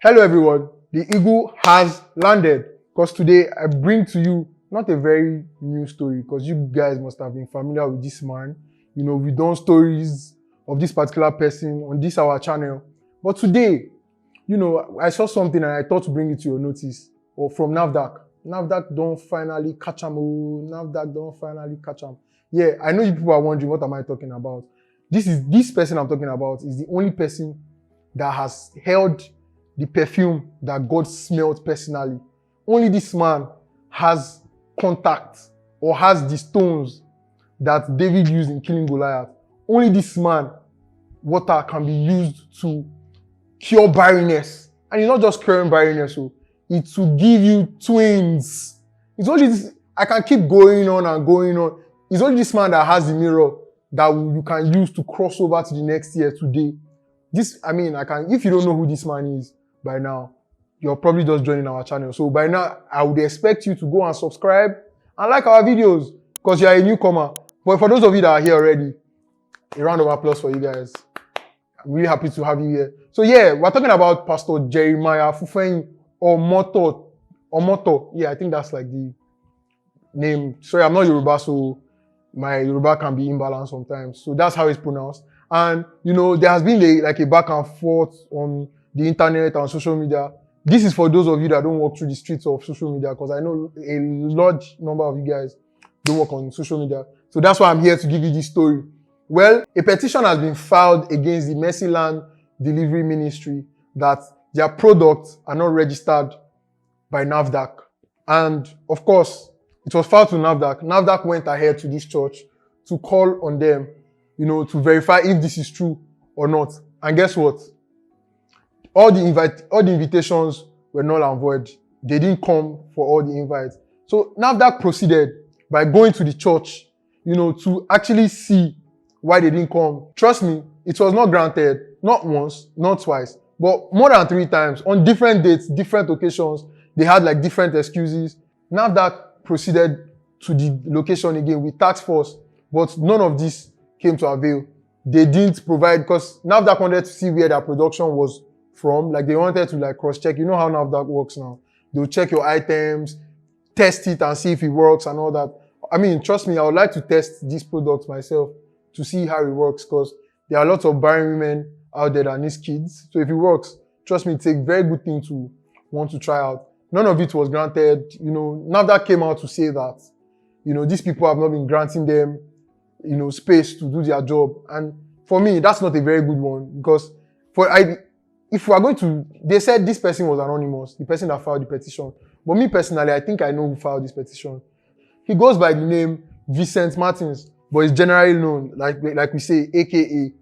Hello everyone, the eagle has landed because today I bring to you not a very new story because you guys must have been familiar with this man. You know, we've done stories of this particular person on this our channel. But today, you know, I saw something and I thought to bring it to your notice or from NAFDAC. NAFDAC don't finally catch him. Oh, NAFDAC don't finally catch him. Yeah, I know you people are wondering what am I talking about. This person I'm talking about is the only person that has held the perfume that God smelled personally. Only this man has contact or has the stones that David used in killing Goliath. Only this man, water can be used to cure barrenness. And it's not just curing barrenness, so it's to give you twins. It's only this, I can keep going on and going on. It's only this man that has the mirror that you can use to cross over to the next year today. If you don't know who this man is by now, you're probably just joining our channel. So by now, I would expect you to go and subscribe and like our videos because you're a newcomer. But for those of you that are here already, a round of applause for you guys. I'm really happy to have you here. So yeah, we're talking about Pastor Jeremiah Fufeyin or Moto. Yeah, I think that's like the name. Sorry, I'm not Yoruba, so my Yoruba can be imbalanced sometimes. So that's how it's pronounced. And, you know, there has been a back and forth on the internet and social media. This is for those of you that don't walk through the streets of social media, because I know a large number of you guys don't work on social media. So that's why I'm here to give you this story. Well, a petition has been filed against the Mercyland delivery ministry that their products are not registered by NAFDAC. And of course, it was filed to NAFDAC. NAFDAC went ahead to this church to call on them, you know, to verify if this is true or not. And guess what? All the invitations were null and void. They didn't come for all the invites. So NAFDAC proceeded by going to the church, you know, to actually see why they didn't come. Trust me, it was not granted, not once, not twice, but more than 3 times on different dates, different occasions. They had like different excuses. NAFDAC proceeded to the location again with task force, but none of this came to avail. They didn't provide because NAFDAC wanted to see where their production was from. Like they wanted to like cross-check. You know how NAFDAC works now. They'll check your items, test it and see if it works and all that. I mean, trust me, I would like to test this product myself to see how it works because there are lots of barren women out there that need kids. So if it works, trust me, it's a very good thing to want to try out. None of it was granted. You know, NAFDAC came out to say that, you know, these people have not been granting them, you know, space to do their job. And for me, that's not a very good one because if we are going to, they said this person was anonymous, the person that filed the petition. But me personally, I think I know who filed this petition. He goes by the name Vincent Martins, but is generally known, like we say, AKA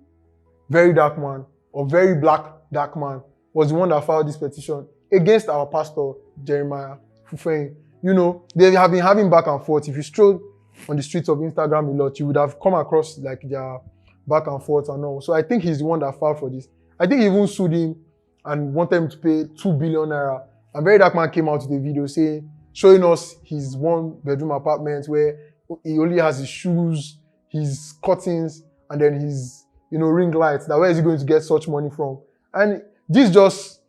Very Dark Man or Very Black Dark Man, was the one that filed this petition against our pastor, Jeremiah Fufeyin. You know, they have been having back and forth. If you stroll on the streets of Instagram a lot, you would have come across like their back and forth and all. So I think he's the one that filed for this. I think he even sued him and wanted him to pay 2 billion naira. And Very Dark Man came out with a video showing us his 1-bedroom apartment where he only has his shoes, his curtains, and then his, you know, ring lights. Now, where is he going to get such money from? And this just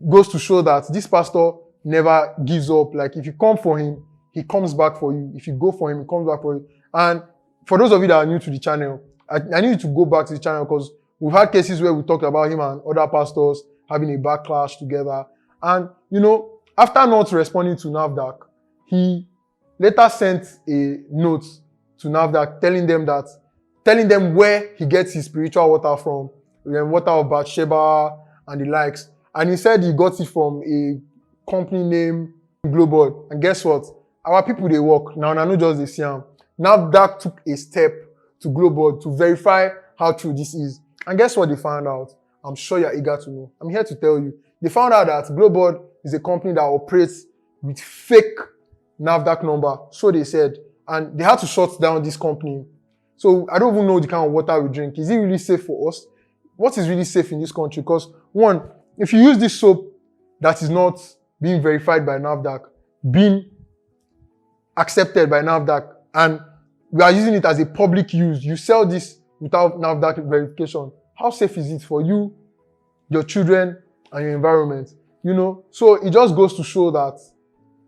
goes to show that this pastor never gives up. Like, if you come for him, he comes back for you. If you go for him, he comes back for you. And for those of you that are new to the channel, I need you to go back to the channel because we've had cases where we talked about him and other pastors having a backlash together. And, you know, after not responding to NAFDAC, he later sent a note to NAFDAC telling them where he gets his spiritual water from, the water of Bathsheba and the likes. And he said he got it from a company named Global. And guess what? Our people, they work. Now, I know just the same. NAFDAC took a step to Global to verify how true this is. And guess what they found out? I'm sure you're eager to know. I'm here to tell you. They found out that Global is a company that operates with fake NAFDAC number. So they said. And they had to shut down this company. So I don't even know the kind of water we drink. Is it really safe for us? What is really safe in this country? Because one, if you use this soap that is not being verified by NAFDAC, being accepted by NAFDAC, and we are using it as a public use, you sell this without NAFDAC verification, how safe is it for you, your children, and your environment. So it just goes to show that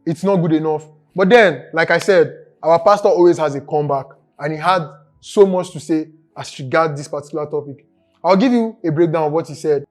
it's not good enough. But then, like I said, our pastor always has a comeback, and he had so much to say as regards this particular topic. I'll give you a breakdown of what he said.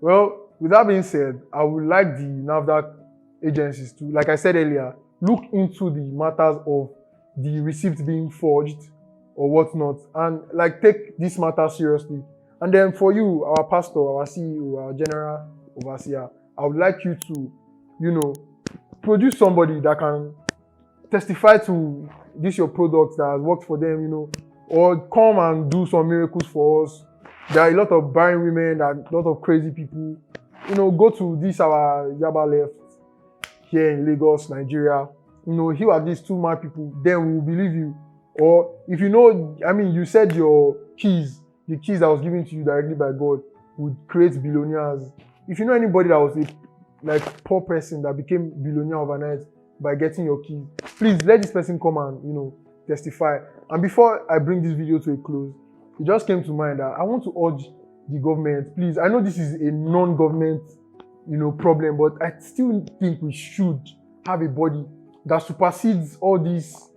Well, with that being said, I would like the NAFDAC agencies to, like I said earlier, look into the matters of the receipt being forged or whatnot, and like take this matter seriously. And then for you, our pastor, our CEO, our general overseer, I would like you to, produce somebody that can testify to this your product that has worked for them, or come and do some miracles for us. There are a lot of barren women, there are a lot of crazy people. Go to this our Yaba left here in Lagos, Nigeria. Heal at least 2 mad people, then we will believe you. Or if you said your keys, the keys that was given to you directly by God would create billionaires. If you know anybody that was a poor person that became billionaire overnight by getting your keys, please let this person come and testify. And before I bring this video to a close, it just came to mind that I want to urge the government, please. I know this is a non-government, problem, but I still think we should have a body that supersedes all these,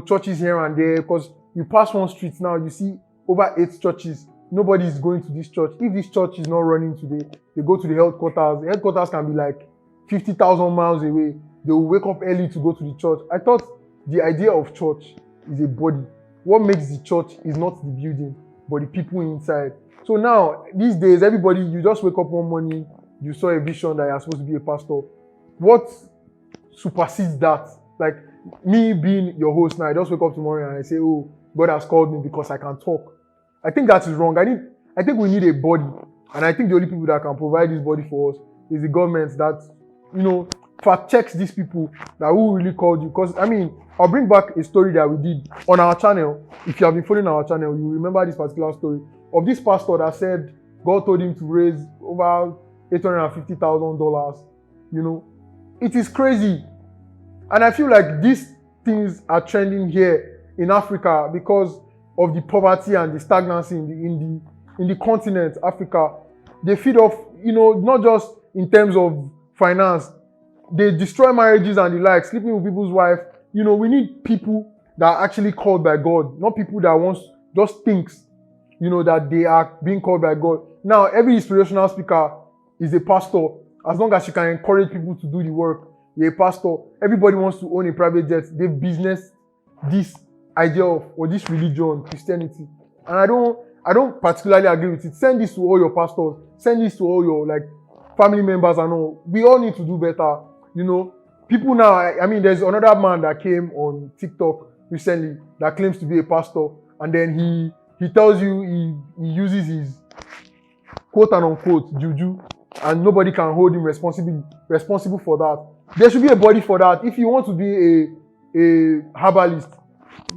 churches here and there. Because you pass one street now, you see over 8 churches. Nobody is going to this church. If this church is not running today, they go to the headquarters. The headquarters can be like 50,000 miles away. They will wake up early to go to the church. I thought the idea of church is a body. What makes the church is not the building, but the people inside. So now, these days, everybody, you just wake up one morning, you saw a vision that you're supposed to be a pastor. what supersedes that? Like me being your host now, I just wake up tomorrow and I say, oh, God has called me because I can talk. I think that is wrong. I think we need a body, and I think the only people that can provide this body for us is the government that, you know, fact checks these people that who really called you. Because I mean, I'll bring back a story that we did on our channel. If you have been following our channel, you remember this particular story of this pastor that said God told him to raise over $850,000. You know, it is crazy, and I feel like these things are trending here in Africa because of the poverty and the stagnancy in the continent, Africa. They feed off, you know, not just in terms of finance. They destroy marriages and the like, sleeping with people's wives. You know, we need people that are actually called by God, not people that just thinks, you know, that they are being called by God. Now, every inspirational speaker is a pastor. As long as you can encourage people to do the work, you're a pastor. Everybody wants to own a private jet. They've business this idea of, or this religion, Christianity. And I don't particularly agree with it. Send this to all your pastors. Send this to all your like family members and all. We all need to do better. You know, people now, I mean, there's another man that came on TikTok recently that claims to be a pastor, and then he tells you he uses his quote and unquote juju, and nobody can hold him responsible for that. There should be a body for that. If you want to be a herbalist,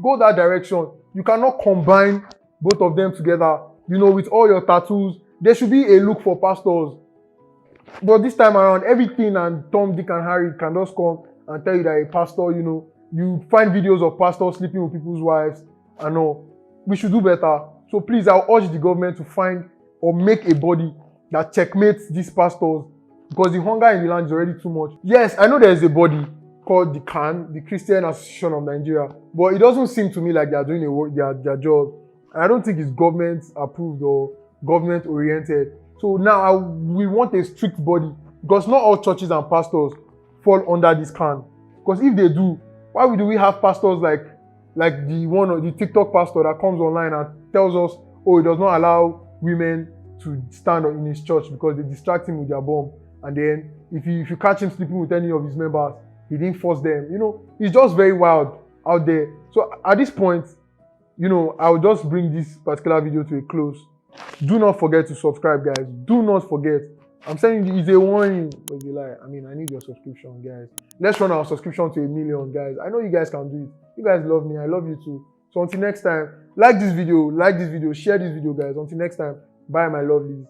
go that direction. You cannot combine both of them together, you know, with all your tattoos. There should be a look for pastors. But this time around, everything and Tom, Dick, and Harry can just come and tell you that a pastor, you know, you find videos of pastors sleeping with people's wives and all. We should do better. So please, I'll urge the government to find or make a body that checkmates these pastors, because the hunger in the land is already too much. Yes, I know there is a body called the CAN, the Christian Association of Nigeria, but it doesn't seem to me like they are doing their job. And I don't think it's government approved or government oriented. So now we want a strict body, because not all churches and pastors fall under this CAN. Because if they do, why do we have pastors like the TikTok pastor that comes online and tells us, oh, he does not allow women to stand in his church because they distract him with their bomb. And then if you catch him sleeping with any of his members, he didn't force them. You know, it's just very wild out there. So at this point, you know, I'll just bring this particular video to a close. Do not forget to subscribe, guys. Do not forget. I'm saying it's a warning, but it's a lie. I mean, I need your subscription, guys. Let's run our subscription to 1 million, guys. I know you guys can do it. You guys love me. I love you too. So until next time, like this video, share this video, guys. Until next time, bye, my lovelies.